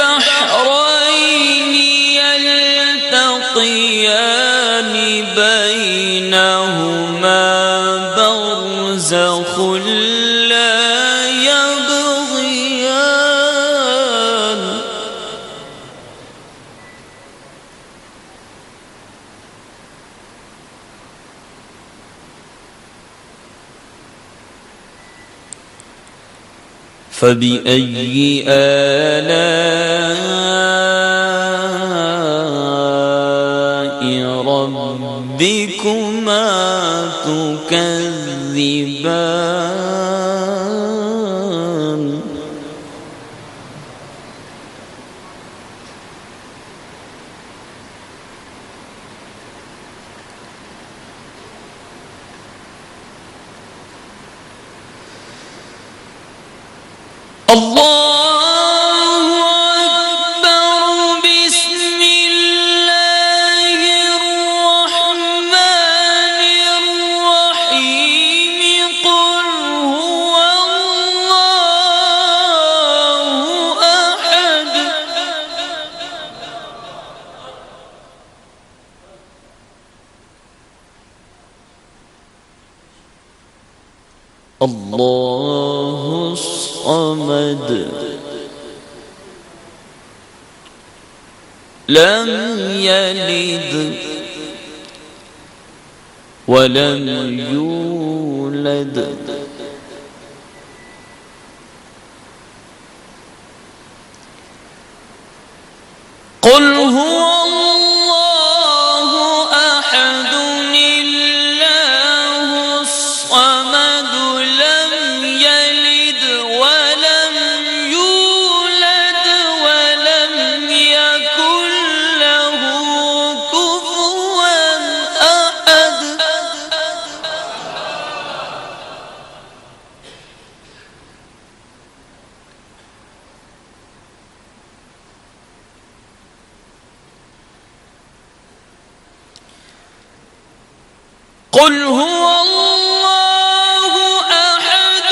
البحرين يلتقيان بينهما برزخ لا يبغيان। فبأي آلاء ربكما تكذبان؟ الله أكبر بسم الله الرحمن الرحيم قل هو الله أحد الله الصمد لم يلد ولم يولد قل هو الله أحد الله الصمد لم يلد ولم يولد ولم يكن له كفوا قل هو اللہ احد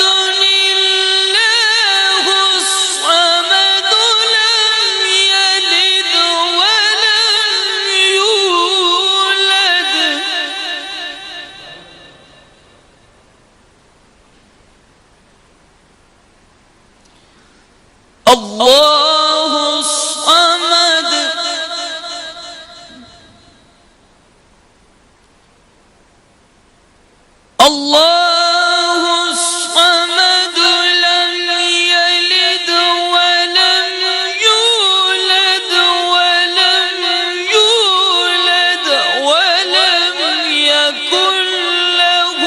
اللہ الصمد لم یلد ولم یولد اللہ الصمد اللہ الصمد لم یلد ولم یولد ولم یولد ولم یکن له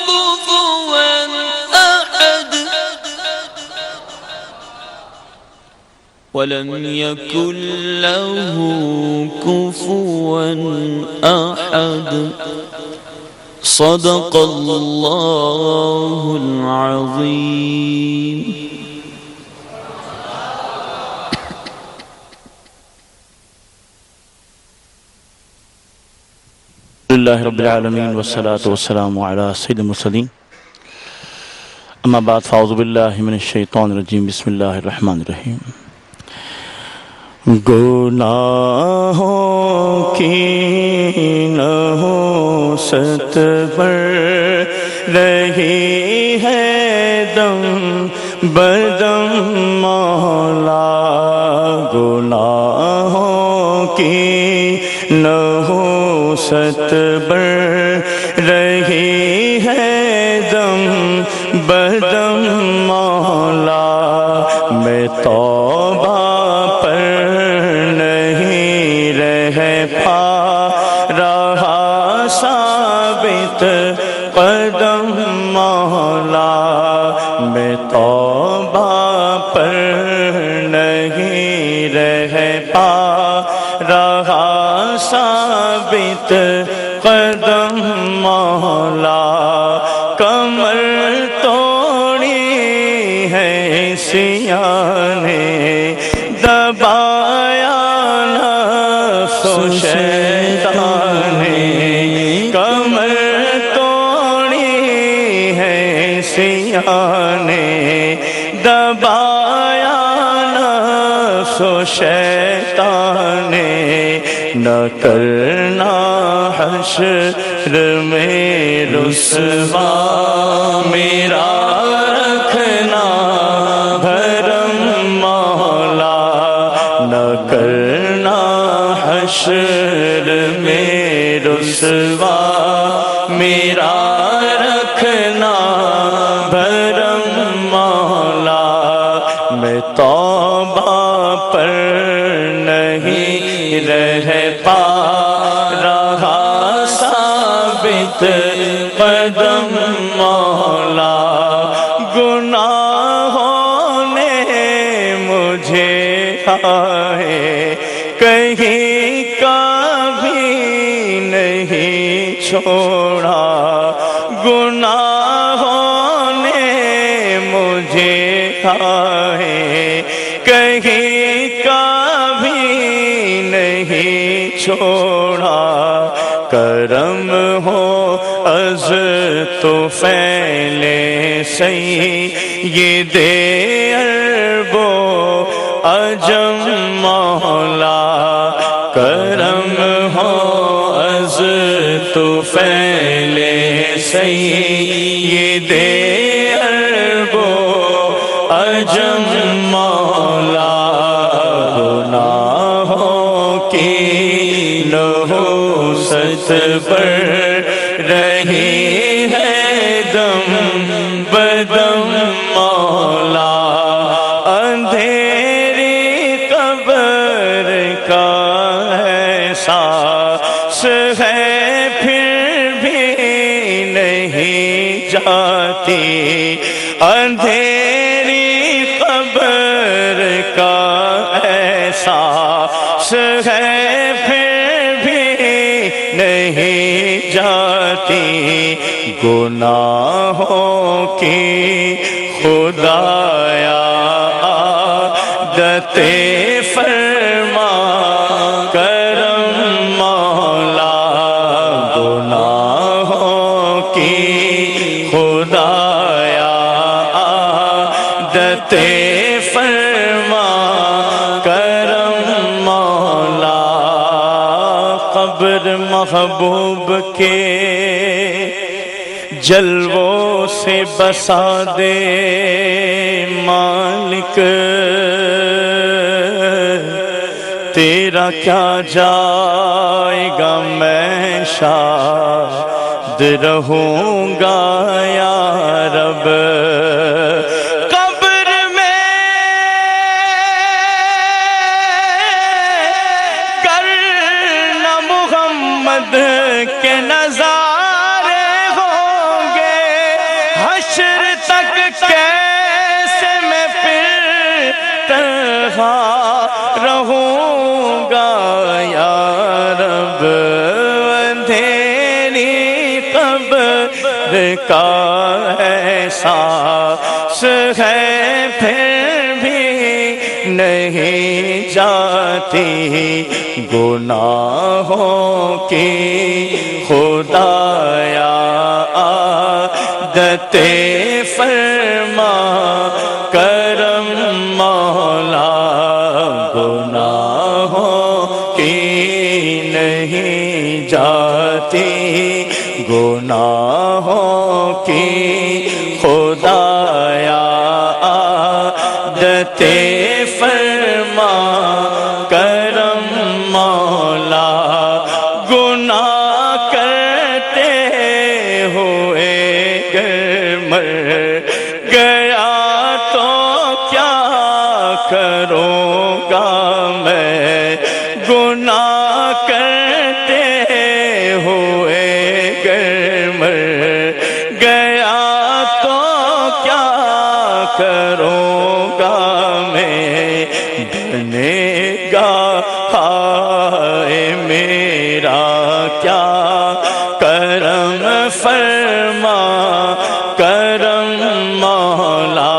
کفوا احد ولم يكن له كفوا أحد صدق الله العظيم. لله رب العالمين والصلاة والسلام على سيد المرسلين. أما بعد فأعوذ بالله من الشيطان الرجيم. بسم الله الرحمن الرحيم. گناہوں کی نحوست بڑھ رہی ہے دم بدم مولا، گناہوں کی نحوست بڑھ رہی ہے دم بدم مولا، میں توبہ پر نہیں رہ پا رہا ثابت قدم مولا، میں توبہ پر نہیں رہ پا رہا ثابت قدم مولا، کمر توڑی ہے سیاہ نے دبایا نفس و شیطان نے، کمر توڑی ہے سیاہ نے دبایا نفس و شیطان نے، نہ کرنا حشر میں رسوا میرا رکھنا بھرم مولا، نہ کرنا حشر میں رسوا میرا رکھنا بھرم مولا، میں توبہ پر نہیں رہ پا رہا ثابت قدم مولا، گناہوں نے مجھے آئے کہیں کا بھی نہیں چھوڑا، گناہوں نے مجھے آئے کہیں کا بھی نہیں چھوڑا، کرم ہو از تو پھیلے سید عرب و عجم مولا، کرم ہو از تو پھیلے سید عرب و عجم مولا، گناہوں کی نحوست بڑھ رہی ہے دم بدم مولا، اندھیری قبر کا احساس ہے پھر بھی نہیں جاتی، اندھیری قبر کا احساس ہے پھر بھی نہیں جاتی، گناہوں کی خدایا عادت فرما کرم مولا، گناہوں محبوب کے جلووں سے بسا دے مالک، تیرا کیا جائے گا میں شاد رہوں گا یا رب۔ قبر میں کرنا محمد کے نظارے ہوں گے، حشر تک کیسے میں پھر تنہا رہوں گا یا رب۔ اندھیری قبر کا احساس ہے پھر بھی نہیں جاتی گناہوں کی خدایا عادت فرما کرم مولا، گناہوں کی نہیں جاتی گناہوں کی خدایا عادت فرما کرم مولا۔ گناہ کرتے ہوئے گر مر گیا تو کیا کروں گا میں، گناہ کرتے ہوئے گر مر گیا تو کیا کروں گا میں، بنے گا ہائے میرا کیا کرم فرما کرم مولا،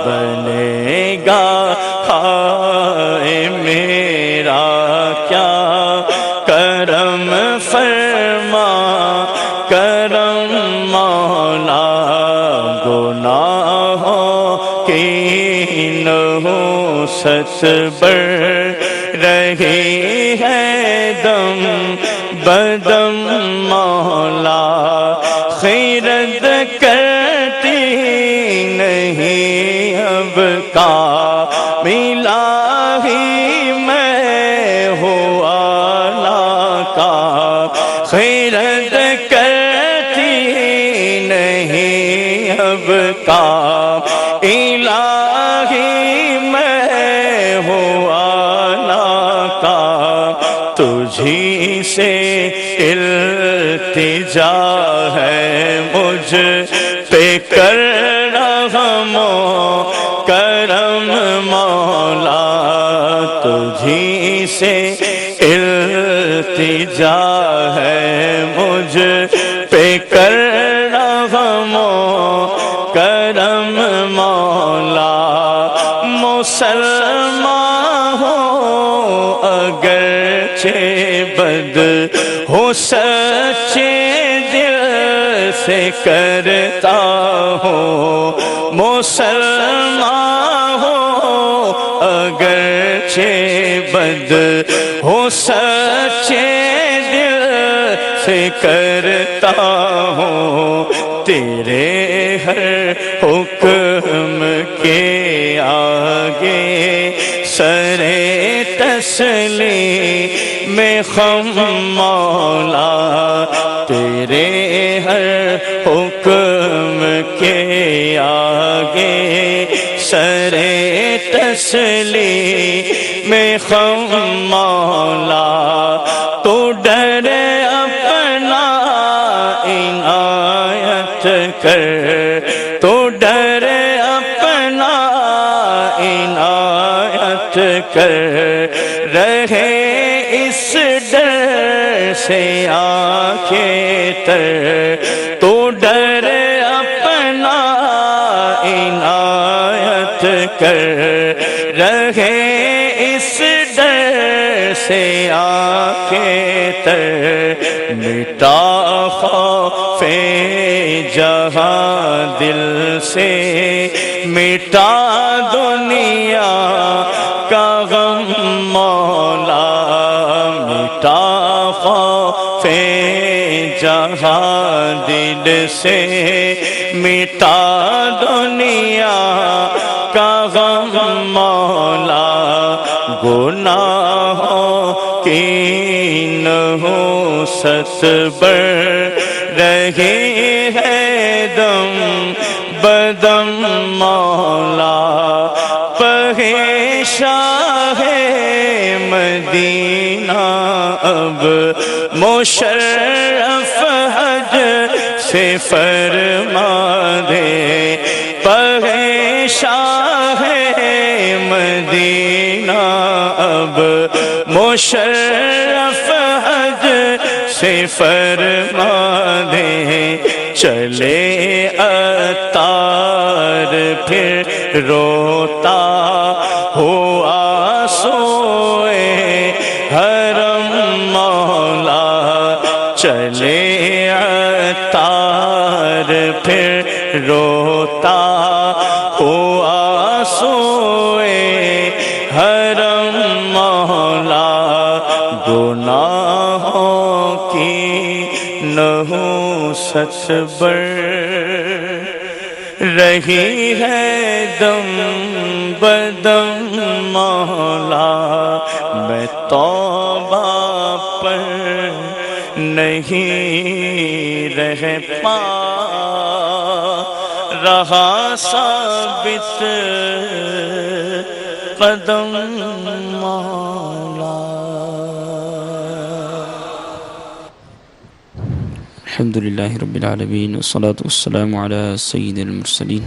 بنے گا ہائے میرا کیا کرم فرما کرم مولا۔ گناہوں کی نحوست بڑھ رہی ہے دم بدم مولا، خیرت کرتی نہیں اب کا ملا ہی میں ہوا کا، خیرت کرتی نہیں اب کا الہی میں ہوا کا، تجھی سے التجا ہے مجھ پہ کر رحم و کرم مولا، تجھی سے التجا ہے مجھ پہ کر رحم و کرم مولا۔ مسلمان ہو اگرچہ بد ہو سچے دل سے کرتا ہوں، مسلمان ہو اگرچہ بد ہو سچے دل سے کرتا ہوں، تیرے ہر حکم کے آگے سر تسلیم میں خم مولا، تیرے ہر حکم کے آگے سر تسلیم میں خم مولا، تو ڈر اپنا عنایت کر، تو ڈر اپنا عنایت کر، رہے اس ڈر سے آنکھیں تر، تو ڈر اپنا عنایت کر، رہے اس ڈر سے آنکھیں تر، مٹا خوف جہاں دل سے، مٹا دنیا کا غم مولا، مٹا خوف جہاں دل سے مٹا دنیا کا غم مولا گناہوں کی نحوست بڑھ رہی ہے دم بدم مولا پہ شاہ مدینہ اب مشرف حج سے فرما دے پہ شاہ مدینہ اب مشرف حج سے فرما دے چلے عطار پھر روتا ہوا سوئے حرم مولا چلے عطار پھر روتا ہوا سوئے حرم مولا گناہوں کی نحوست بڑھ رہی ہے دم بدم مولا میں توبہ پر نہیں رہ پا رہا ثابت قدم مولا. الحمدللہ رب العالمین والصلاة والسلام علی سید المرسلین.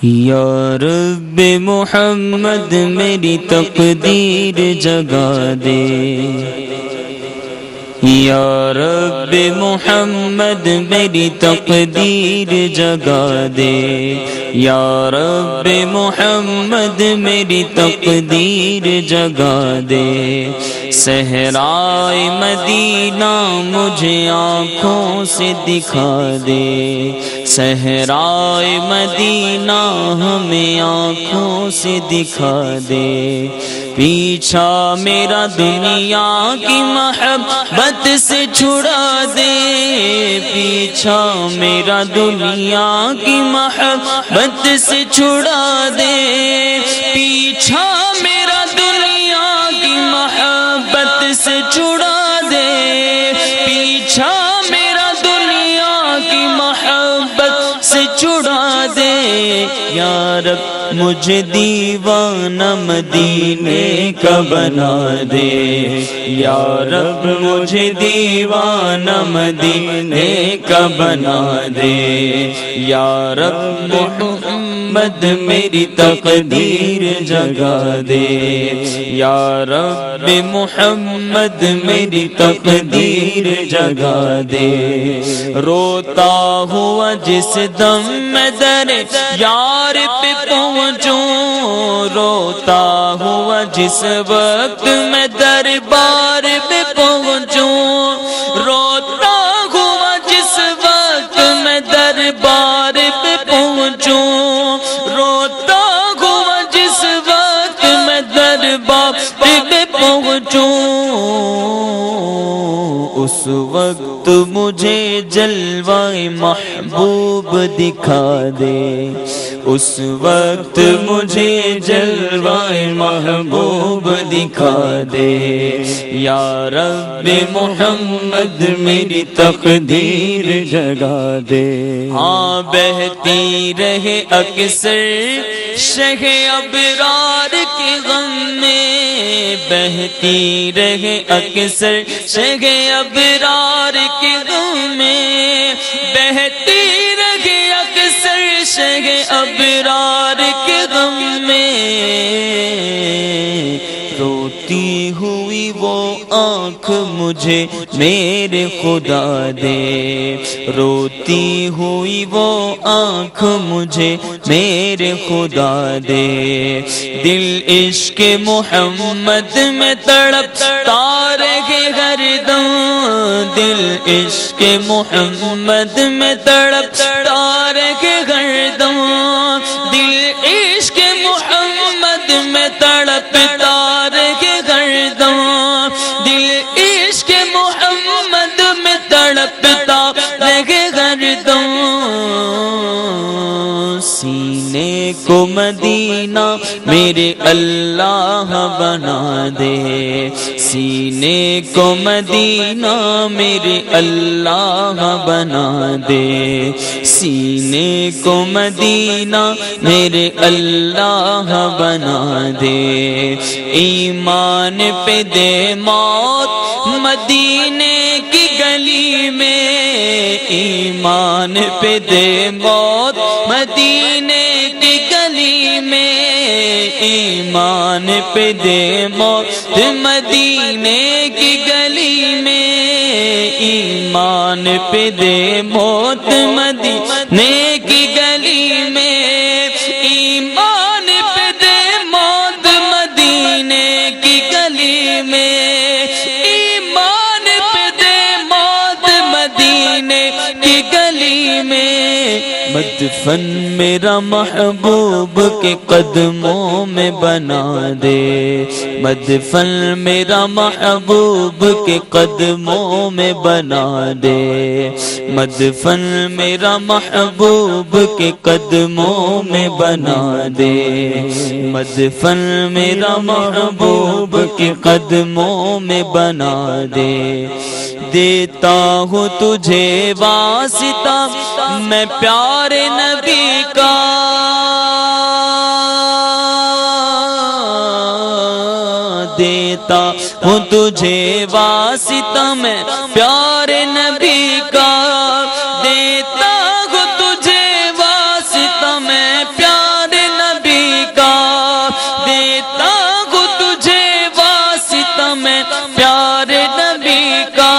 یا رب محمد میری تقدیر جگا دے یا رب محمد میری تقدیر جگا دے یا رب محمد میری تقدیر جگا دے صحرائے مدینہ مجھے آنکھوں سے دکھا دے صحرائے مدینہ ہمیں آنکھوں سے دکھا دے پیچھا میرا دنیا کی محبت سے چھڑا دے پیچھا میرا دنیا کی محبت سے چھڑا دے پیچھا میرا دنیا کی محبت سے چھڑا دے پیچھا میرا دنیا کی محبت سے چھڑا دے یا رب مجھے دیوانہ مدینے کا بنا دے یا رب مجھے دیوانہ مدینے کا بنا دے یا رب محمد میری تقدیر جگا دے یا رب محمد میری تقدیر جگا دے روتا ہوا جس دم میں در یار پہ پہنچوں روتا ہوا جس وقت میں دربار پہ پہنچوں روتا ہوا جس وقت میں دربار پہ پہنچوں روتا ہوا جس وقت میں دربار پہ پہنچوں اس وقت مجھے جلوہ محبوب دکھا دے اس وقت مجھے جلوہ محبوب دکھا دے یا رب محمد میری تقدیر جگا دے ہاں بہتی رہے اکثر شہ ابرار کے غم میں بہتی رہے اکثر شہ ابرار کے غم میں بہتی رہے اکثر شہ ابرار کے غم میں روتی ہوئی وہ آنکھ مجھے میرے خدا دے روتی ہوئی وہ آنکھ مجھے میرے خدا دے دل عشق محمد میں تڑپتا رہے ہر دم دل عشق محمد میں تڑپتا رہے ہر دم دل عشق محمد میں تڑپتا کو مدینہ میرے اللہ بنا دے، سینے کو مدینہ میرے اللہ بنا دے، سینے کو مدینہ میرے اللہ بنا دے، ایمان پہ دے موت مدینے کی گلی میں، ایمان پہ دے موت مدینے کی گلی میں، ایمان پہ دے موت مدینے کی گلی میں، ایمان پہ دے موت مدینے کی گلی میں، ایمان پہ دے موت مدینے کی گلی میں، ایمان پہ دے موت مدینے کی گلی میں، مدفن میرا محبوب کے قدموں میں بنا دے، مدفن میرا محبوب کے قدموں میں بنا دے، مدفن میرا محبوب کے قدموں میں بنا دے، مدفن میرا محبوب کے قدموں میں بنا دے، دیتا ہوں تجھے واسطہ میں پیارے نبی کا، دیتا ہوں تجھے واسطہ میں پیارے نبی کا، دیتا ہوں تجھے واسطہ میں پیارے نبی کا، دیتا ہوں تجھے واسطہ میں پیارے نبی کا،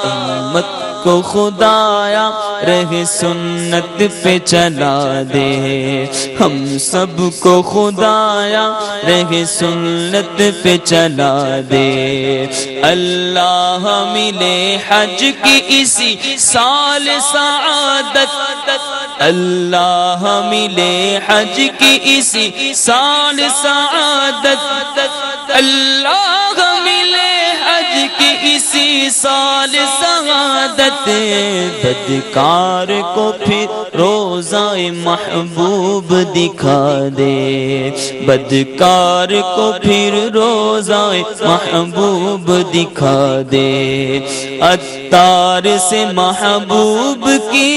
امت کو خدایا رہ سنت پہ چلا دے، ہم سب کو خدایا رہ سنت پہ چلا دے، اللہ ملے حج کی اسی سال سعادت، اللہ ملے حج کی اسی سال سعادت، اللہ ملے حج کی اسی سال سعادت، بدکار کو پھر روضہ محبوب دکھا دے، بدکار کو پھر روضہ محبوب دکھا دے، عطار سے محبوب کی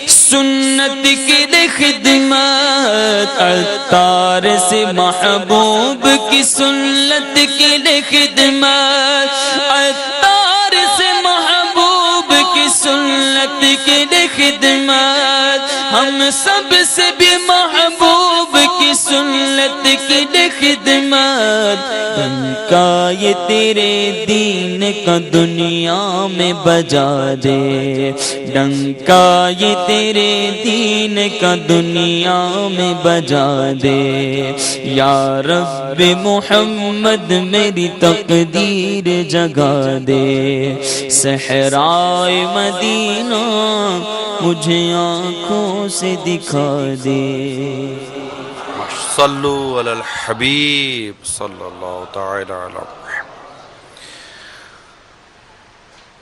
سنت کی خدمت، عطار سے محبوب کی سنت کی خدمت، عطار سے محبوب کی سنت کی خدمت، ہم سب سے بھی محبوب کی سنت کی خدمت، ڈنکا یہ تیرے دین کا دنیا میں بجا دے، ڈنکا یہ تیرے دین کا دنیا میں بجا دے، یا رب محمد میری تقدیر جگا دے، صحرائے مدینہ مجھے آنکھوں سے دکھا دے۔ صلو علی الحبیب صلی اللہ تعالی علی محمد۔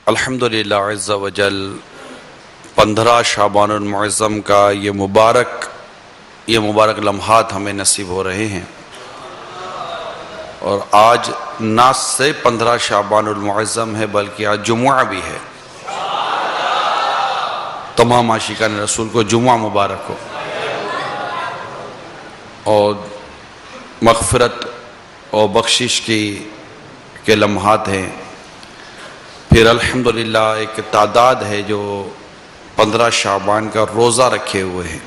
الحمدللہ عز و جل 15 شعبان المعظم کا یہ مبارک لمحات ہمیں نصیب ہو رہے ہیں، اور آج نہ سے 15 شعبان المعظم ہے بلکہ آج جمعہ بھی ہے۔ تمام عاشقان رسول کو جمعہ مبارک ہو، اور مغفرت اور بخشش کے لمحات ہیں۔ پھر الحمدللہ ایک تعداد ہے جو 15 شعبان کا روزہ رکھے ہوئے ہیں،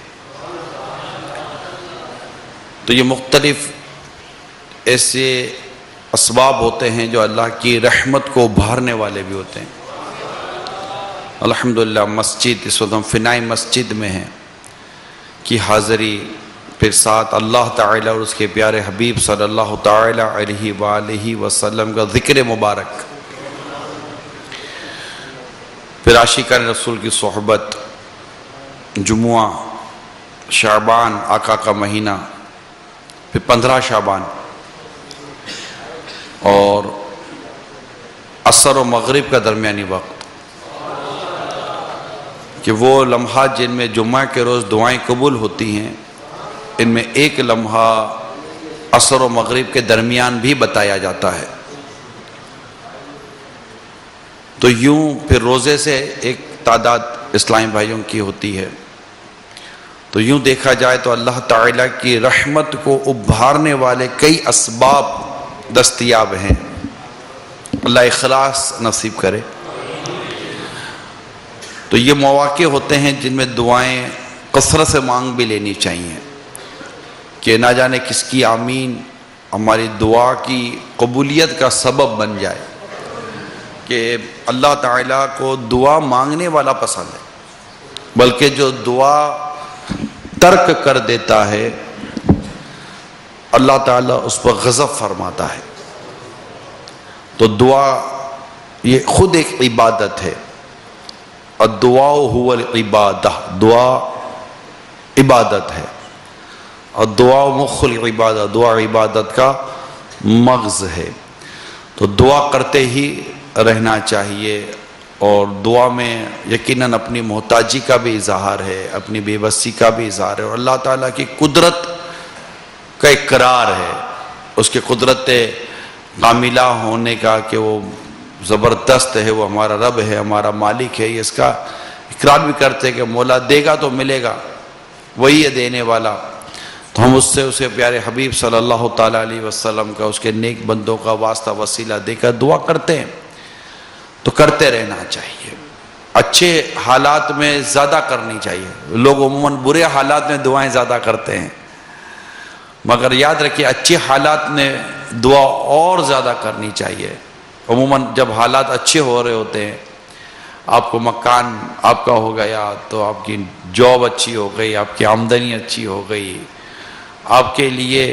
تو یہ مختلف ایسے اسباب ہوتے ہیں جو اللہ کی رحمت کو ابھارنے والے بھی ہوتے ہیں۔ الحمدللہ مسجد اس وقت ہم فنائی مسجد میں ہیں کی حاضری، پھر ساتھ اللہ تعالی اور اس کے پیارے حبیب صلی اللہ تعالی علیہ وآلہ وسلم کا ذکر مبارک، پھر عاشقان رسول کی صحبت، جمعہ، شعبان آقا کا مہینہ، پھر 15 شعبان، اور عصر و مغرب کا درمیانی وقت، کہ وہ لمحات جن میں جمعہ کے روز دعائیں قبول ہوتی ہیں، ان میں ایک لمحہ عصر و مغرب کے درمیان بھی بتایا جاتا ہے۔ تو یوں پھر روزے سے ایک تعداد اسلامی بھائیوں کی ہوتی ہے۔ تو یوں دیکھا جائے تو اللہ تعالیٰ کی رحمت کو ابھارنے والے کئی اسباب دستیاب ہیں۔ اللہ اخلاص نصیب کرے۔ تو یہ مواقع ہوتے ہیں جن میں دعائیں کثرت سے مانگ بھی لینی چاہیے، کہ نہ جانے کس کی آمین ہماری دعا کی قبولیت کا سبب بن جائے، کہ اللہ تعالیٰ کو دعا مانگنے والا پسند ہے، بلکہ جو دعا ترک کر دیتا ہے اللہ تعالیٰ اس پر غضب فرماتا ہے۔ تو دعا یہ خود ایک عبادت ہے۔ الدعاء هو العبادہ، دعا عبادت ہے، اور دعا مخ العبادہ، دعا عبادت کا مغز ہے۔ تو دعا کرتے ہی رہنا چاہیے، اور دعا میں یقیناً اپنی محتاجی کا بھی اظہار ہے، اپنی بے بسی کا بھی اظہار ہے، اور اللہ تعالیٰ کی قدرت کا اقرار ہے، اس کی قدرت کاملہ ہونے کا، کہ وہ زبردست ہے، وہ ہمارا رب ہے، ہمارا مالک ہے، یہ اس کا اقرار بھی کرتے ہیں کہ مولا دے گا تو ملے گا، وہی ہے دینے والا۔ تو ہم اس سے پیارے حبیب صلی اللہ تعالیٰ علیہ وسلم کا، اس کے نیک بندوں کا واسطہ وسیلہ دے کر دعا کرتے ہیں۔ تو کرتے رہنا چاہیے، اچھے حالات میں زیادہ کرنی چاہیے۔ لوگ عموماً برے حالات میں دعائیں زیادہ کرتے ہیں، مگر یاد رکھیے اچھے حالات میں دعا اور زیادہ کرنی چاہیے۔ عموماً جب حالات اچھے ہو رہے ہوتے ہیں، آپ کو مکان آپ کا ہو گیا، تو آپ کی جاب اچھی ہو گئی، آپ کی آمدنی اچھی ہو گئی، آپ کے لیے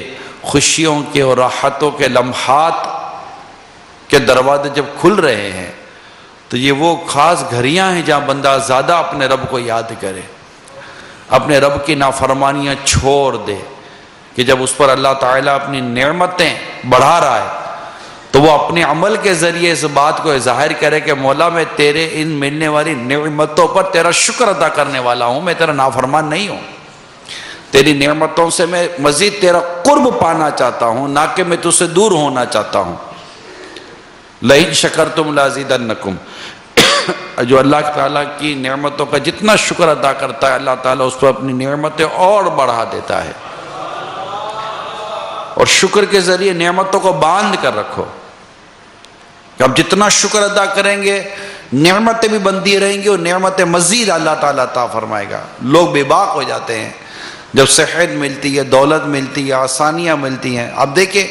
خوشیوں کے اور راحتوں کے لمحات کے دروازے جب کھل رہے ہیں، تو یہ وہ خاص گھڑیاں ہیں جہاں بندہ زیادہ اپنے رب کو یاد کرے، اپنے رب کی نافرمانیاں چھوڑ دے، کہ جب اس پر اللہ تعالیٰ اپنی نعمتیں بڑھا رہا ہے تو وہ اپنے عمل کے ذریعے اس بات کو ظاہر کرے کہ مولا میں تیرے ان ملنے والی نعمتوں پر تیرا شکر ادا کرنے والا ہوں، میں تیرا نافرمان نہیں ہوں، تیری نعمتوں سے میں مزید تیرا قرب پانا چاہتا ہوں، نہ کہ میں تجھ سے دور ہونا چاہتا ہوں۔ لئن شکرتم لازیدنکم، جو اللہ تعالیٰ کی نعمتوں کا جتنا شکر ادا کرتا ہے، اللہ تعالیٰ اس پر اپنی نعمتیں اور بڑھا دیتا ہے۔ اور شکر کے ذریعے نعمتوں کو باندھ کر رکھو، کہ اب جتنا شکر ادا کریں گے نعمتیں بھی بندھی رہیں گی، اور نعمتیں مزید اللہ تعالیٰ عطا فرمائے گا۔ لوگ بے باک ہو جاتے ہیں جب صحت ملتی ہے، دولت ملتی ہے، آسانیاں ملتی ہیں۔ اب دیکھیں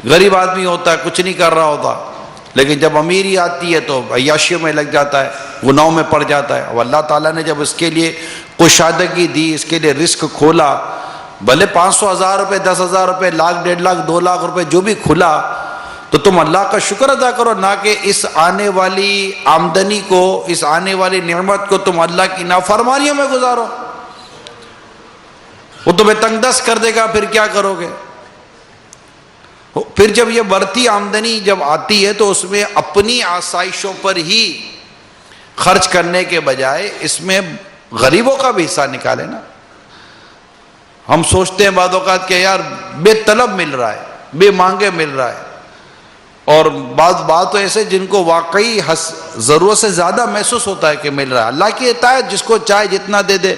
غریب آدمی ہوتا ہے، کچھ نہیں کر رہا ہوتا، لیکن جب امیری آتی ہے تو عیاشیوں میں لگ جاتا ہے، گناہوں میں پڑ جاتا ہے۔ اور اللہ تعالیٰ نے جب اس کے لیے کشادگی دی، اس کے لیے رزق کھولا، بھلے 500 ہزار روپے، 10,000 روپے، لاکھ، 1.5 لاکھ، 2 لاکھ روپے جو بھی کھلا، تو تم اللہ کا شکر ادا کرو، نہ کہ اس آنے والی آمدنی کو، اس آنے والی نعمت کو تم اللہ کی نافرمانیوں میں گزارو۔ وہ تمہیں تنگ دست کر دے گا، پھر کیا کرو گے؟ پھر جب یہ بڑھتی آمدنی جب آتی ہے تو اس میں اپنی آسائشوں پر ہی خرچ کرنے کے بجائے اس میں غریبوں کا بھی حصہ نکالے نا۔ ہم سوچتے ہیں بعض اوقات کہ یار بے طلب مل رہا ہے، بے مانگے مل رہا ہے، اور بعض بات تو ایسے جن کو واقعی ضرورت سے زیادہ محسوس ہوتا ہے کہ مل رہا ہے۔ اللہ کی اطاعت، جس کو چاہے جتنا دے دے،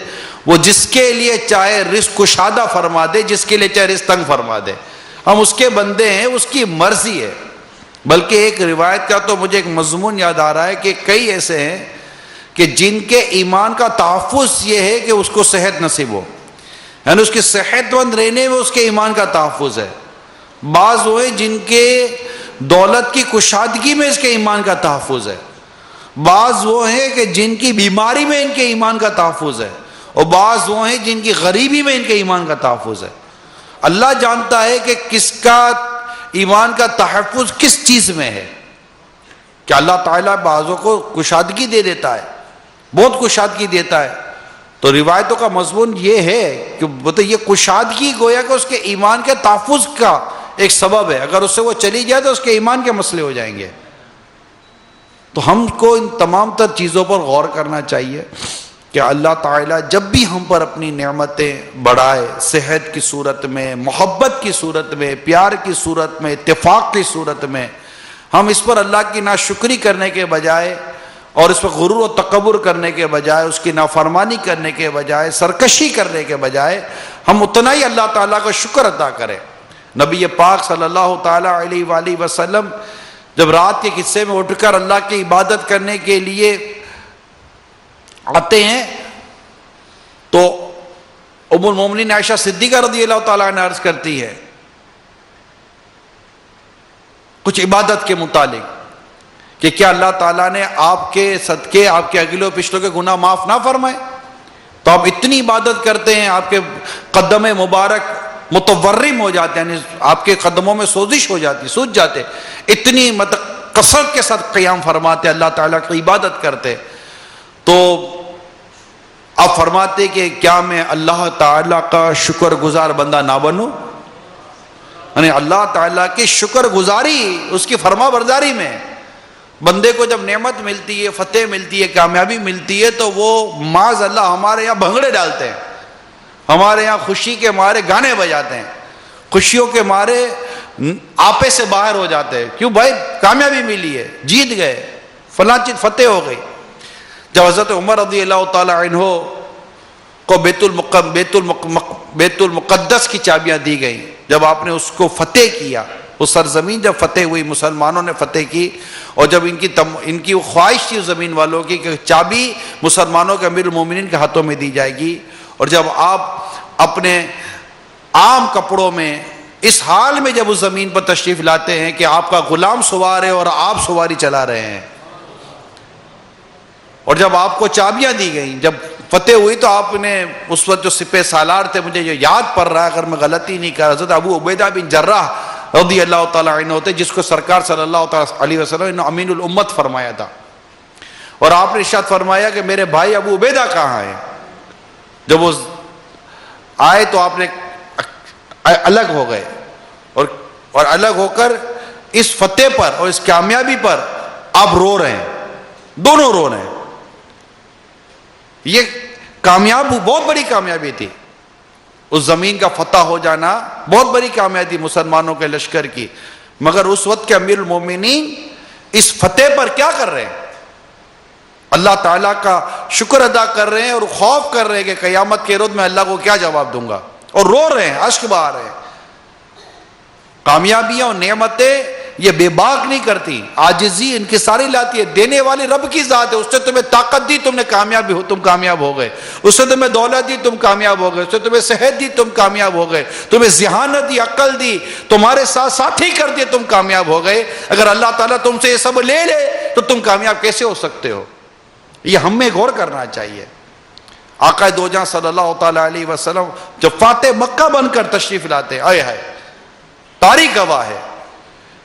وہ جس کے لیے چاہے رزق کشادہ فرما دے، جس کے لیے چاہے رزق تنگ فرما دے، ہم اس کے بندے ہیں، اس کی مرضی ہے۔ بلکہ ایک روایت کا تو مجھے ایک مضمون یاد آ رہا ہے کہ کئی ایسے ہیں کہ جن کے ایمان کا تحفظ یہ ہے کہ اس کو صحت نصیب ہو، یعنی اس کے صحت مند رہنے میں اس کے ایمان کا تحفظ ہے۔ بعض وہ ہیں جن کے دولت کی کشادگی میں اس کے ایمان کا تحفظ ہے، بعض وہ ہیں کہ جن کی بیماری میں ان کے ایمان کا تحفظ ہے، اور بعض وہ ہیں جن کی غریبی میں ان کے ایمان کا تحفظ ہے۔ اللہ جانتا ہے کہ کس کا ایمان کا تحفظ کس چیز میں ہے، کہ اللہ تعالیٰ بعضوں کو کشادگی دے دیتا ہے، بہت کشادگی دیتا ہے۔ تو روایتوں کا مضمون یہ ہے کہ یہ کشادگی گویا کہ اس کے ایمان کے تحفظ کا ایک سبب ہے، اگر اس سے وہ چلی جائے تو اس کے ایمان کے مسئلے ہو جائیں گے۔ تو ہم کو ان تمام تر چیزوں پر غور کرنا چاہیے، کہ اللہ تعالیٰ جب بھی ہم پر اپنی نعمتیں بڑھائے، صحت کی صورت میں، محبت کی صورت میں، پیار کی صورت میں، اتفاق کی صورت میں، ہم اس پر اللہ کی ناشکری کرنے کے بجائے اور اس پر غرور و تکبر کرنے کے بجائے، اس کی نافرمانی کرنے کے بجائے، سرکشی کرنے کے بجائے، ہم اتنا ہی اللہ تعالیٰ کا شکر ادا کریں۔ نبی پاک صلی اللہ تعالیٰ علیہ وآلہ وسلم جب رات کے حصے میں اٹھ کر اللہ کی عبادت کرنے کے لیے آتے ہیں تو ام المومنین عائشہ صدیقہ رضی اللہ تعالیٰ عنہ عرض کرتی ہے کچھ عبادت کے متعلق کہ کیا اللہ تعالیٰ نے آپ کے صدقے آپ کے اگلے و پچھلوں کے گناہ معاف نہ فرمائے؟ تو آپ اتنی عبادت کرتے ہیں، آپ کے قدم مبارک متورم ہو جاتے ہیں، یعنی آپ کے قدموں میں سوزش ہو جاتی، سوج جاتے، اتنی کثرت کے ساتھ قیام فرماتے، اللہ تعالیٰ کی عبادت کرتے، تو آپ فرماتے کہ کیا میں اللہ تعالیٰ کا شکر گزار بندہ نہ بنوں؟ یعنی اللہ تعالیٰ کی شکر گزاری، اس کی فرما برداری میں بندے کو جب نعمت ملتی ہے، فتح ملتی ہے، کامیابی ملتی ہے، تو وہ معاذ اللہ ہمارے یہاں بھنگڑے ڈالتے ہیں، ہمارے یہاں خوشی کے مارے گانے بجاتے ہیں، خوشیوں کے مارے آپے سے باہر ہو جاتے ہیں، کیوں بھائی کامیابی ملی ہے، جیت گئے، فلاں چیز فتح ہو گئی۔ جب حضرت عمر رضی اللہ تعالیٰ عنہ کو بیت المقدس کی چابیاں دی گئیں، جب آپ نے اس کو فتح کیا، وہ سرزمین جب فتح ہوئی، مسلمانوں نے فتح کی، اور جب ان کی وہ خواہش تھی زمین والوں کی کہ چابی مسلمانوں کے امیر المومنین کے ہاتھوں میں دی جائے گی، اور جب آپ اپنے عام کپڑوں میں اس حال میں جب اس زمین پر تشریف لاتے ہیں کہ آپ کا غلام سوار ہے اور آپ سواری چلا رہے ہیں، اور جب آپ کو چابیاں دی گئیں، جب فتح ہوئی، تو آپ نے اس وقت جو سپہ سالار تھے، مجھے جو یاد پڑ رہا ہے اگر میں غلطی نہیں کر، حضرت ابو عبیدہ بن جراح رضی اللہ تعالیٰ عنہ ہوتے، جس کو سرکار صلی اللہ تعالیٰ علیہ وسلم نے امین الامت فرمایا تھا، اور آپ نے ارشاد فرمایا کہ میرے بھائی ابو عبیدہ کہاں ہیں؟ جب وہ آئے تو آپ نے الگ ہو گئے، اور الگ ہو کر اس فتح پر اور اس کامیابی پر آپ رو رہے ہیں، دونوں رو رہے ہیں۔ یہ بہت بڑی کامیابی تھی، اس زمین کا فتح ہو جانا بہت بڑی کامیابی تھی مسلمانوں کے لشکر کی، مگر اس وقت کے امیر المومنین اس فتح پر کیا کر رہے ہیں؟ اللہ تعالیٰ کا شکر ادا کر رہے ہیں اور خوف کر رہے ہیں کہ قیامت کے روز میں اللہ کو کیا جواب دوں گا، اور رو رہے ہیں، اشک بہا رہے ہیں۔ کامیابیاں اور نعمتیں یہ بے باک نہیں کرتی، عاجزی انکساری لاتی ہے، دینے والی رب کی ذات ہے، اس نے تمہیں طاقت دی، تم کامیاب ہو گئے، اس نے تمہیں دولت دی، تم کامیاب ہو گئے، اس نے تمہیں صحت دی، تم کامیاب ہو گئے، تمہیں ذہانت دی، عقل دی، تمہارے ساتھ ساتھی کر دیے، تم کامیاب ہو گئے۔ اگر اللہ تعالیٰ تم سے یہ سب لے لے تو تم کامیاب کیسے ہو سکتے ہو؟ یہ ہمیں غور کرنا چاہیے۔ آقا دو جہاں صلی اللہ تعالیٰ علیہ وسلم جب فاتح مکہ بن کر تشریف لاتے، آئے ہائے، تاریخ گواہ ہے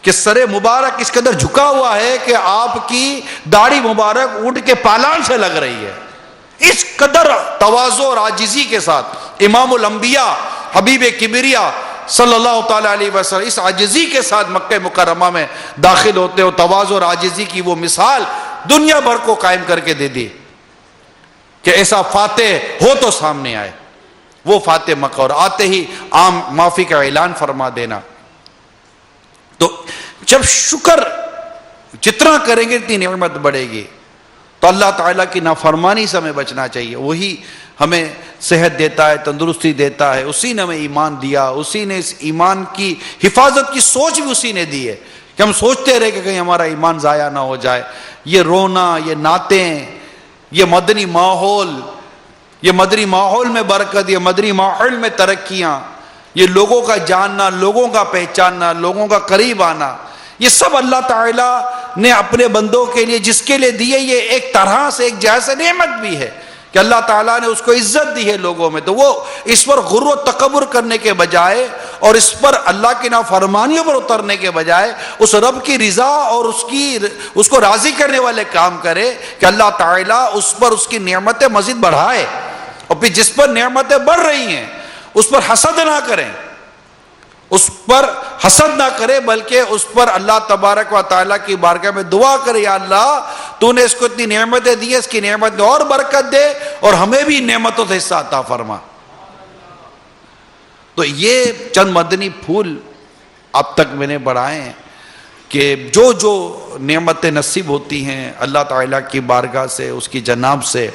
کہ سر مبارک اس قدر جھکا ہوا ہے کہ آپ کی داڑھی مبارک اونٹ کے پالان سے لگ رہی ہے، اس قدر تواضع اور عاجزی کے ساتھ امام الانبیاء حبیب کبریا صلی اللہ تعالیٰ علیہ وسلم اس عاجزی کے ساتھ مکہ مکرمہ میں داخل ہوتے ہو، تواضع اور عاجزی کی وہ مثال دنیا بھر کو قائم کر کے دے دی کہ ایسا فاتح ہو تو سامنے آئے، وہ فاتح مکہ، اور آتے ہی عام معافی کا اعلان فرما دینا۔ تو جب شکر جتنا کریں گے اتنی نعمت بڑھے گی، تو اللہ تعالیٰ کی نافرمانی سے ہمیں بچنا چاہیے۔ وہی ہمیں صحت دیتا ہے، تندرستی دیتا ہے، اسی نے ہمیں ایمان دیا، اسی نے اس ایمان کی حفاظت کی سوچ بھی اسی نے دی ہے کہ ہم سوچتے رہے کہ کہیں ہمارا ایمان ضائع نہ ہو جائے۔ یہ رونا، یہ نعتیں، یہ مدنی ماحول میں برکت، یہ مدنی ماحول میں ترقیاں، یہ لوگوں کا جاننا، لوگوں کا پہچاننا، لوگوں کا قریب آنا، یہ سب اللہ تعالیٰ نے اپنے بندوں کے لیے جس کے لیے دیے، یہ ایک طرح سے ایک جیسے نعمت بھی ہے کہ اللہ تعالیٰ نے اس کو عزت دی ہے لوگوں میں، تو وہ اس پر غرور و تکبر کرنے کے بجائے اور اس پر اللہ کی نافرمانیوں پر اترنے کے بجائے اس رب کی رضا اور اس کو راضی کرنے والے کام کرے کہ اللہ تعالیٰ اس پر اس کی نعمتیں مزید بڑھائے، اور پھر جس پر نعمتیں بڑھ رہی ہیں اس پر حسد نہ کریں، اس پر حسد نہ کرے، بلکہ اس پر اللہ تبارک و تعالیٰ کی بارگاہ میں دعا کرے، یا اللہ تو نے اس کو اتنی نعمتیں دی ہیں، اس کی نعمت میں اور برکت دے اور ہمیں بھی نعمتوں سے حصہ عطا فرما۔ تو یہ چند مدنی پھول اب تک میں نے بڑھائے ہیں کہ جو جو نعمتیں نصیب ہوتی ہیں اللہ تعالیٰ کی بارگاہ سے، اس کی جناب سے،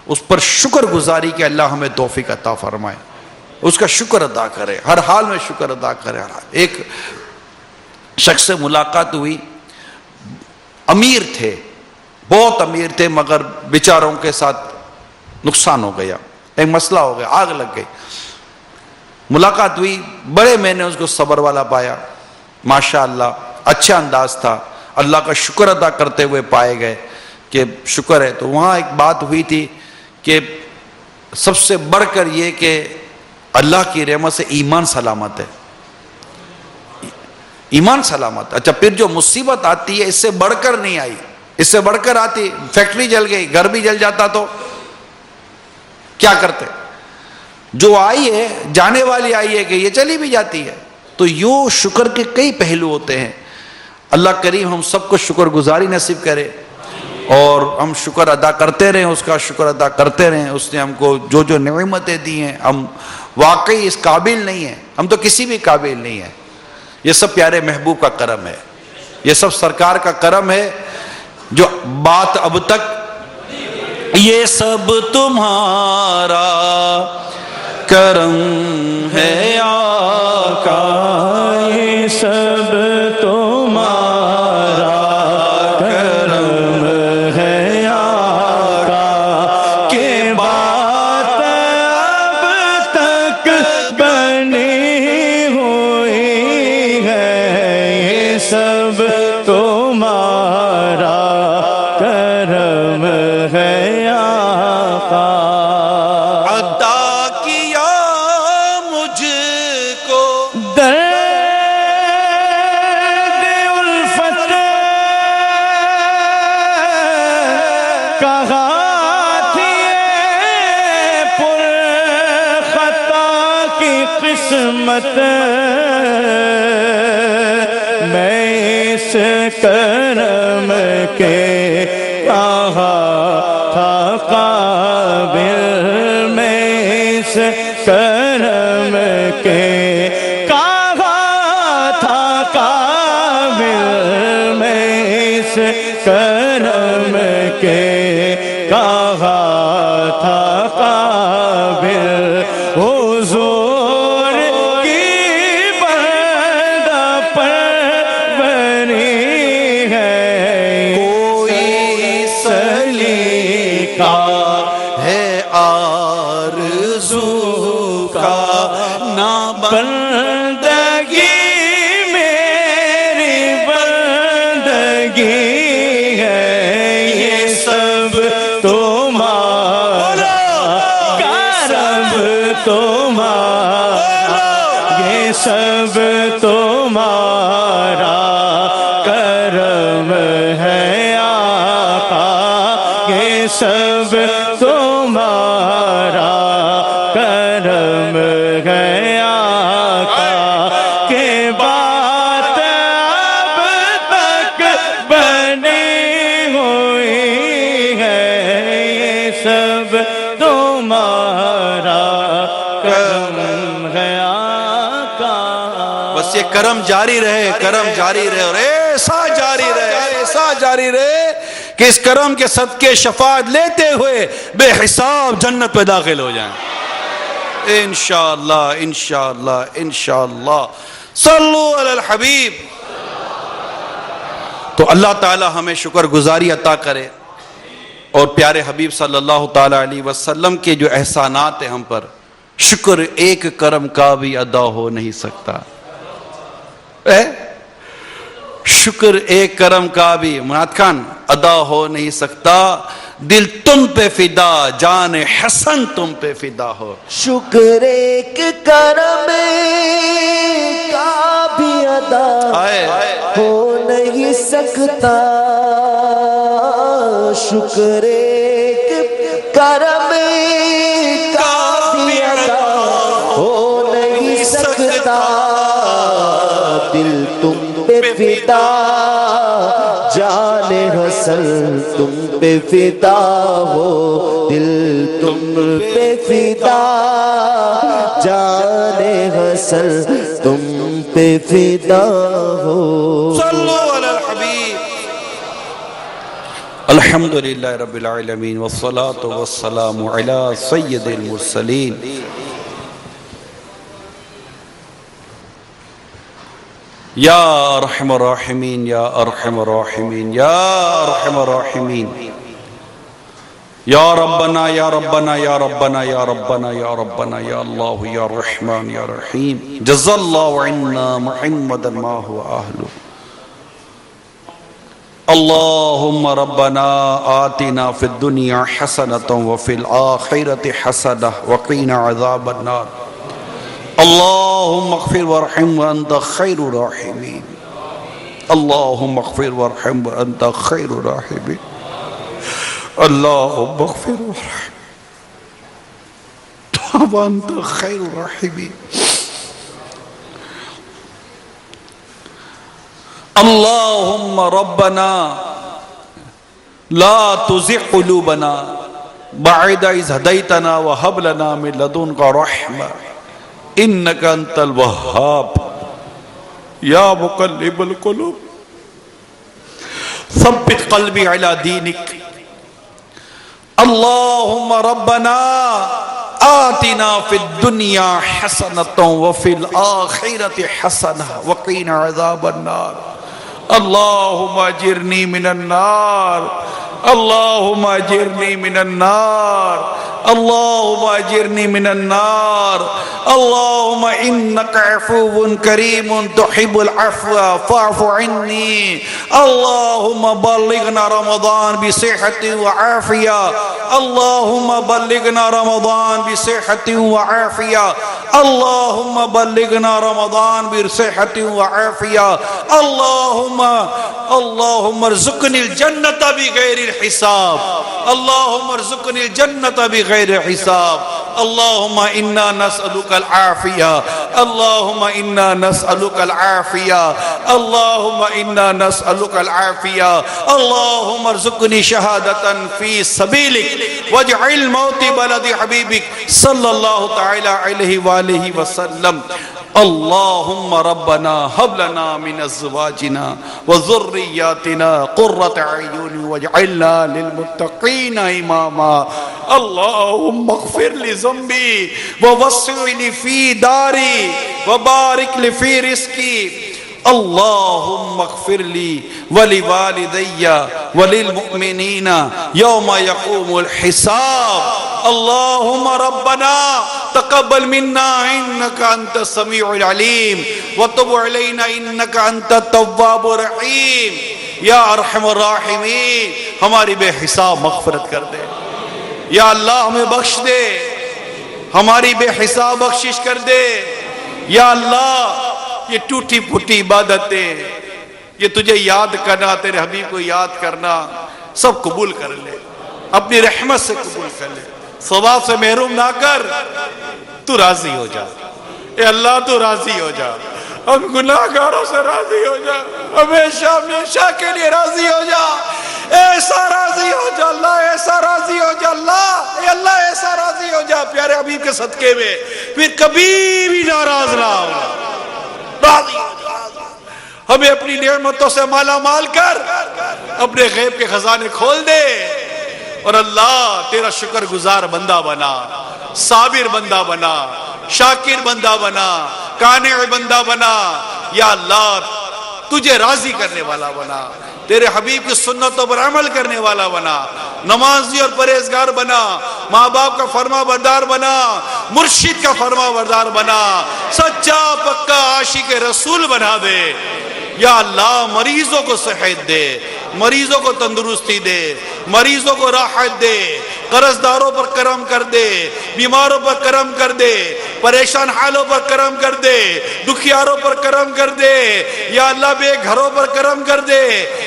اس پر شکر گزاری کہ اللہ ہمیں توفیق عطا فرمائے، اس کا شکر ادا کرے، ہر حال میں شکر ادا کرے۔ ایک شخص سے ملاقات ہوئی، امیر تھے، بہت امیر تھے، مگر بیچاروں کے ساتھ نقصان ہو گیا، ایک مسئلہ ہو گیا، آگ لگ گئی۔ ملاقات ہوئی، بڑے میں نے اس کو صبر والا پایا، ماشاءاللہ اچھا انداز تھا، اللہ کا شکر ادا کرتے ہوئے پائے گئے کہ شکر ہے۔ تو وہاں ایک بات ہوئی تھی کہ سب سے بڑھ کر یہ کہ اللہ کی رحمت سے ایمان سلامت ہے، ایمان سلامت۔ اچھا پھر جو مصیبت آتی ہے اس سے بڑھ کر نہیں آئی، اس سے بڑھ کر آتی، فیکٹری جل گئی، گھر بھی جل جاتا تو کیا کرتے؟ جو آئی ہے، جانے والی آئی ہے کہ یہ چلی بھی جاتی ہے۔ تو یوں شکر کے کئی پہلو ہوتے ہیں۔ اللہ کریم ہم سب کو شکر گزاری نصیب کرے اور ہم شکر ادا کرتے رہیں، اس کا شکر ادا کرتے رہیں۔ اس نے ہم کو جو جو نعمتیں دی ہیں، ہم واقعی اس قابل نہیں ہیں، ہم تو کسی بھی قابل نہیں ہیں، یہ سب پیارے محبوب کا کرم ہے، یہ سب سرکار کا کرم ہے۔ جو بات اب تک یہ سب تمہارا کرم ہے آقا، یہ سب تمہارا کرم ہے آقا، کہ بات اب تک بنی ہوئی ہے، یہ سب تمہارا کرم ہے آقا۔ عطا کیا مجھ کو درد الفت کہا تھی پر خطا کی قسمت، میں اس کرم کے کہا تھا قابل، میں اس کرم کے کہا تھا قابل، میں اس کرم کے کہا تھا قابل، حضور کی بندہ پروری ہے، کوئی سلیقہ ہے آرزو کا نہ بندگی میری بندگی ہے، یہ سب تمہارا کرم تمہارا، یہ سب تمہارا کرم ہے آقا، یہ سب تمہارا کرم ہے آقا، کہ بات اب تک بنی ہوئی ہے، یہ سب تمہارا کرم ہے آقا۔ بس یہ کرم جاری رہے، کرم جاری رہے اور ایسا جاری رہے، ایسا جاری رہے کہ اس کرم کے صدقے شفاعت لیتے ہوئے بے حساب جنت پہ داخل ہو جائیں انشاءاللہ انشاءاللہ انشاءاللہ۔ صلو علی الحبیب۔ تو اللہ تعالی ہمیں شکر گزاری عطا کرے اور پیارے حبیب صلی اللہ تعالی علیہ وسلم کے جو احسانات ہیں ہم پر، شکر ایک کرم کا بھی ادا ہو نہیں سکتا، شکر ایک کرم کا بھی مناد خان ادا ہو نہیں سکتا، دل تم پہ فدا، جان حسن تم پہ فدا ہو۔ شکر ایک کرم کا بھی ادا ہو نہیں سکتا، شکر ایک کرم کا بھی ادا ہو نہیں سکتا، دل تم پہ فدا، جان حسن تم پہ فدا ہو، دل تم پہ فدا، جان حسن تم پہ فدا ہو۔ صلو علی الحبیب۔ الحمدللہ رب العالمین والصلاة والسلام علی سید المرسلین۔ یا ارحم الراحمین یا ارحم الراحمین یا ارحم الراحمین، یا ربنا یا ربنا یا ربنا یا ربنا یا ربنا یا اللہ یا رحمان یا رحیم، جزا اللہ عنا محمدا ما هو اہلہ۔ اللہم ربنا آتنا فی الدنیا حسنة وفی الآخرة حسنة وقینا عذاب النار۔ اللہم اغفر وارحم وانت خیر الراحمین، اللہم اغفر وارحم وانت خیر الراحمین، اللہم اغفر وارحم وانت خیر الراحمین۔ اللہم ربنا لا تزغ قلوبنا بعد اذ ہدیتنا وہب لنا من لدنک رحمہ انک انت الوہاب، یا مقلب القلوب ثبت قلبی علی دینک۔ اللہم ربنا آتنا فی الدنیا حسنة وفی الآخرة حسنة وقینا عذاب النار۔ اللہم اجرنی من النار، اللہم اجرنی من النار، اللہم اجرنی من النار، اللہم انک عفو کریم تحب العفو فاعف عنی، اللہم بلغنا رمضان بصحت وعافیہ، اللہم بلغنا رمضان بصحت وعافیہ، اللہم بلغنا رمضان بصحت وعافیہ، اللہم ارزقنی الجنت بغیر الحساب، اللہم ارزقنی الجنت بغیر حساب، اللہم انا نسألک العافیہ، اللہم انا نسألک العافیہ، اللہم انا نسألک العافیہ، اللہم ارزقنی شہادتا فی سبیلک واجعل موتی بلد حبیبک صلی اللہ تعالی علیہ وآلہ وسلم۔ اللہم ربنا حب لنا من ازواجنا وذریاتنا قرۃ اعین واجعلنا للمتقین اماما۔ اللہم اغفر لی ذنبی ووسع لی فی داری وبارک لی فی رزقی۔ اللہم اغفر لی ولوالدی وللمؤمنین یوم یقوم الحساب۔ اللہم ربنا تقبل منا انک انت السمیع العلیم وتب علینا انک انت التواب الرحیم۔ یا ارحم الراحمین، ہماری بے حساب مغفرت کر دے یا اللہ، ہمیں بخش دے، ہماری بے حساب بخشش کر دے یا اللہ۔ یہ ٹوٹی پھوٹی عبادتیں، یہ تجھے یاد کرنا، تیرے حبیب کو یاد کرنا، سب قبول کر لے، اپنی رحمت سے قبول کر لے، ثواب سے محروم نہ کر، تو راضی ہو جا اے اللہ، تو راضی ہو جا، ہم گناہگاروں سے راضی ہو جا، ہمیشہ ہمیشہ کے لیے راضی ہو جا، ایسا راضی ہو جا اللہ، ایسا راضی ہو جا اللہ، اے اللہ ایسا راضی ہو جا پیارے حبیب کے صدقے میں، پھر کبھی بھی ناراض نہ ہو، راضی ہو جا۔ ہمیں اپنی نعمتوں سے مالا مال کر، اپنے غیب کے خزانے کھول دے، اور اللہ تیرا شکر گزار بندہ بنا، صابر بندہ بنا، شاکر بندہ بنا، قانع بندہ بنا یا اللہ، تجھے راضی کرنے والا بنا، تیرے حبیب کی سنتوں پر عمل کرنے والا بنا، نمازی اور پرہیزگار بنا، ماں باپ کا فرما بردار بنا، مرشد کا فرما بردار بنا، سچا پکا عاشق رسول بنا دے یا اللہ۔ مریضوں کو صحت دے، مریضوں کو تندرستی دے، مریضوں کو راحت دے، قرض داروں پر کرم کر دے، بیماروں پر کرم کر دے، پریشان حالوں پر کرم کر دے، دکھیاروں پر کرم کر دے یا اللہ، بے گھروں پر کرم کر دے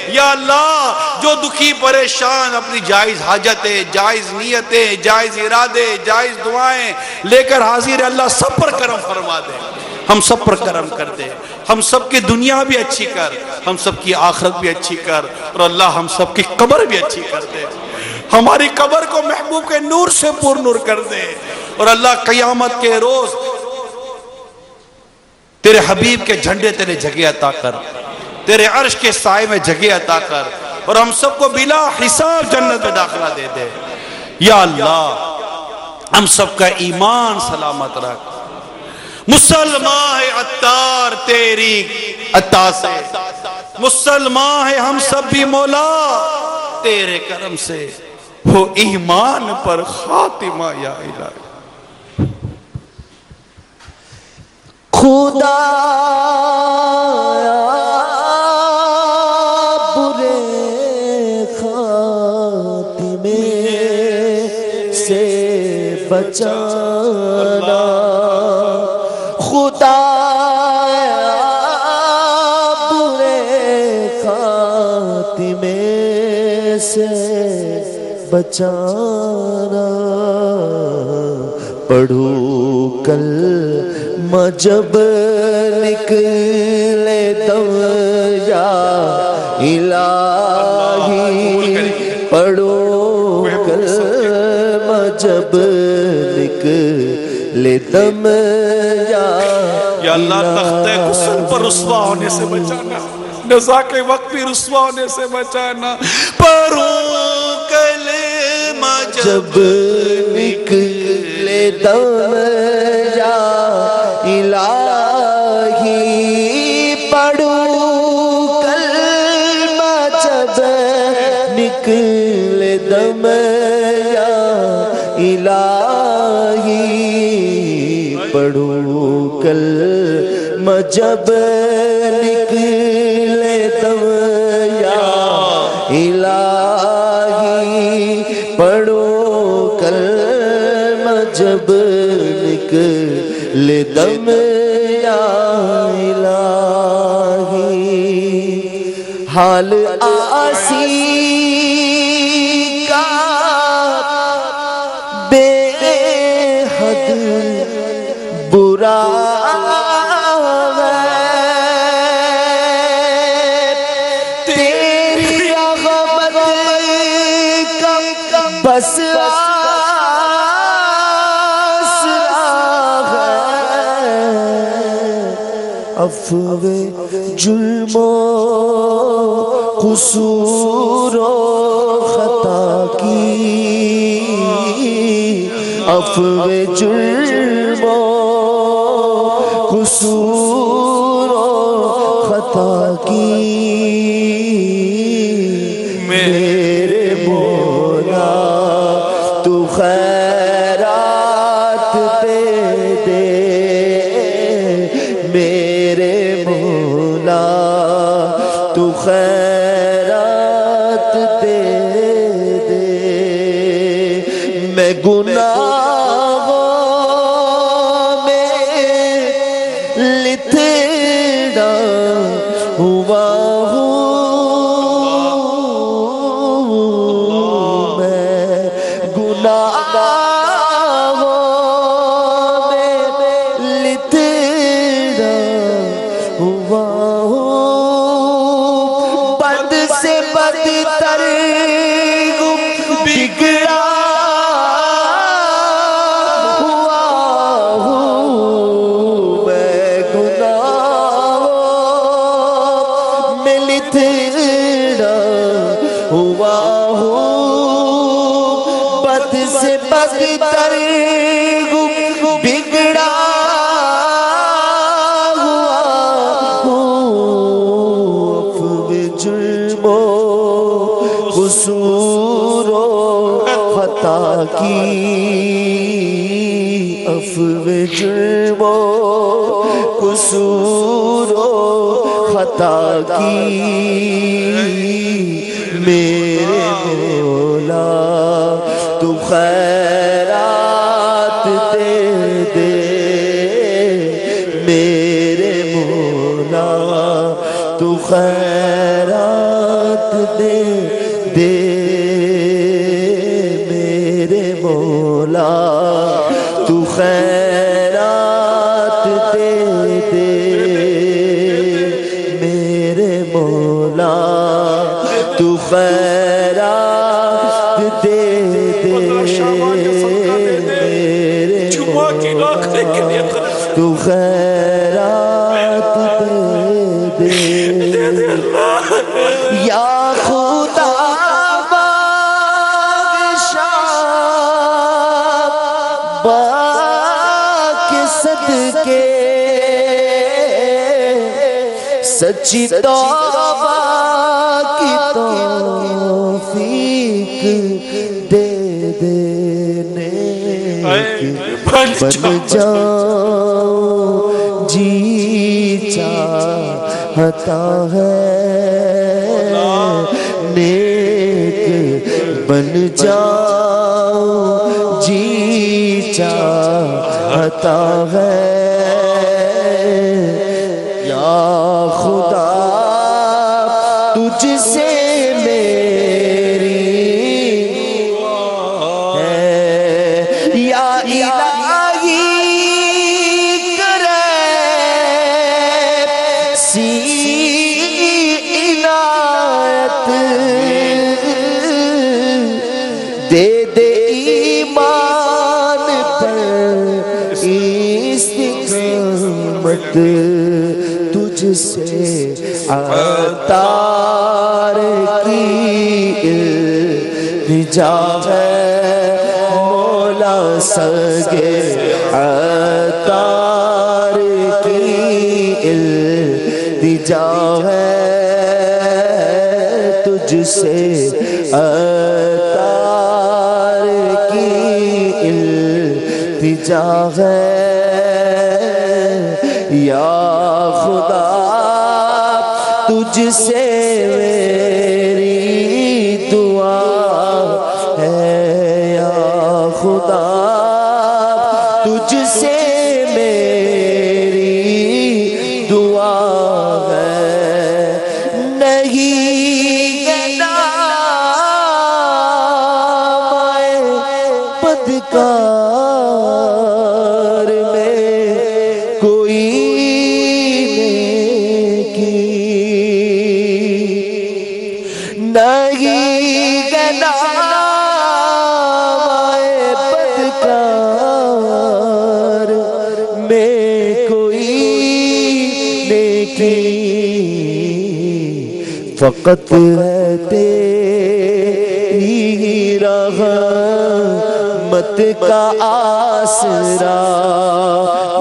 یا اللہ۔ جو دکھی پریشان اپنی جائز حاجتیں، جائز نیتیں، جائز ارادے، جائز دعائیں لے کر حاضر ہے اللہ، سب پر کرم فرما دے۔ ہم سب پر کرم کر دے، ہم سب کی دنیا بھی اچھی کر، ہم سب کی آخرت بھی اچھی کر، اور اللہ ہم سب کی قبر بھی اچھی کر دے، ہماری قبر کو محبوب کے نور سے پر نور کر دے، اور اللہ قیامت کے روز تیرے حبیب کے جھنڈے تیرے جگہ عطا کر، تیرے عرش کے سائے میں جگہ عطا کر، اور ہم سب کو بلا حساب جنت میں داخلہ دے دے۔ یا اللہ ہم سب کا ایمان سلامت رکھ، مسلمان ہے عطار تیری عطا سے، مسلمان ہے ہم سب بھی مولا تیرے کرم سے، ہو ایمان پر خاتمہ یا الہی۔ خدا برے خاتمے سے بچانا، خدا برے خاتمے سے بچانا، پڑھوں کلمہ جب نکلے دم یا الہی، پڑھوں کلمہ جب نکلے دم یا اللہ تختِ غسل پر رسوا ہونے سے بچانا، نزا کے وقت بھی رسوا ہونے سے بچانا، پڑھوں کلمہ جب نکلے دم یا الہی، پڑھوں کلمہ جب نکلے دم یا الہی، پڑھوں کلمہ جب نکلے دم یا الہی، پڑھوں کلمہ جب نکلے دم یا الہی، حال آسی کا بے حد برا ہے، تیری رحمت کا بس عفو جرم و قصور و خطا کی، عفو جرم و قصور و خطا کی، میرے مولا تو خیرات دے دے، میرے مولا تو خیرات دے دے، میں گناہوں میں لتڑا ہوا ہوں، میں گناہوں میں لتڑا ہوا ہوں، بد سے بدتر بگڑا ہوا ہوں، میں گناہوں میں لتڑا ہوا ہوں، بد سے بدتر بگڑا جرم و قصور و خطا کی، عفو جرم و قصور و خطا کی، میرے مولا تو خیرات دے دے، میرے مولا تو خیرات دے دے، میرے مولا تو خیرات دے مولا تو خیرات دے دے میرے مولا تو خیرات دے دے یا خدا صدقے سچی توبہ کی توفیق دے دینے بن جاؤں جی چاہتا ہے نیک بن جاؤں جی چاہتا ہے یا خدا تجھ سے میری ہے یا الہی کرے سی عنایت دے دے ایمان پر استقامت تجھ سے عطار کی التجا ہے مولا سگے عطار کی التجا ہے تجھ سے عطار کی التجا ہے یا خدا تجھ سے میری دعا ہے یا خدا تجھ سے میری دعا ہے نہیں نام بدکار میں کوئی نہیں گناہ بدکار میں کوئی نیکی فقط ہے تیری رحمت کا آسرا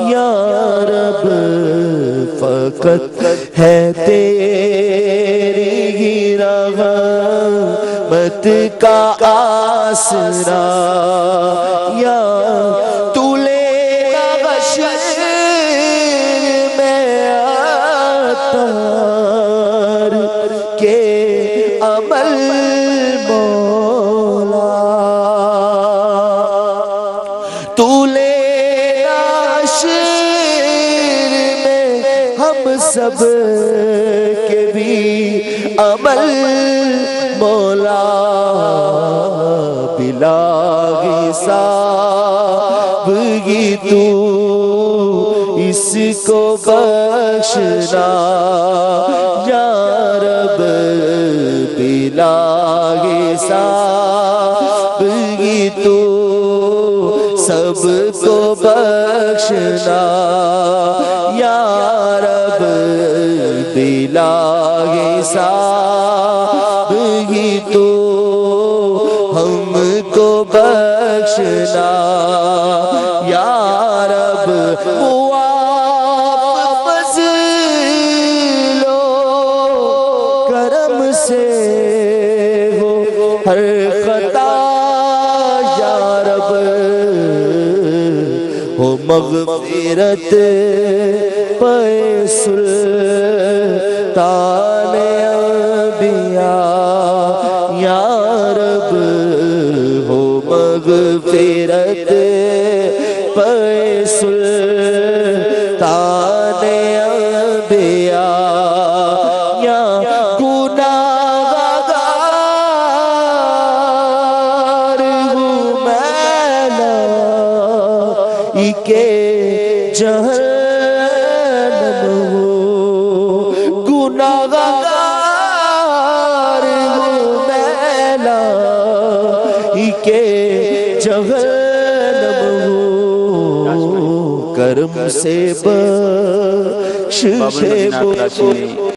یا رب فقط ہے تیری رحمت کا آسرا یا تو لینا حشر میں عطار کے عمل مولا تو لینا حشر میں ہم سب کے بھی عمل مولا بلا حساب ہی تو اس کو بخشنا یا رب بلا حساب ہی تو سب کو بخشنا یا رب بلا حساب ہی تو ہم کو بخشنا یا رب فضل و کرم سے ہو ہر خطا یا رب ہو مغفرت پہ سلطان انبیاء یا رب ہو مغفرت پہ سلطان انبیاء یا گناہگار ہوں میں لائکے جہنم ہوں گناہگار کرم سے بخش باب دے المدینہ کراچی میں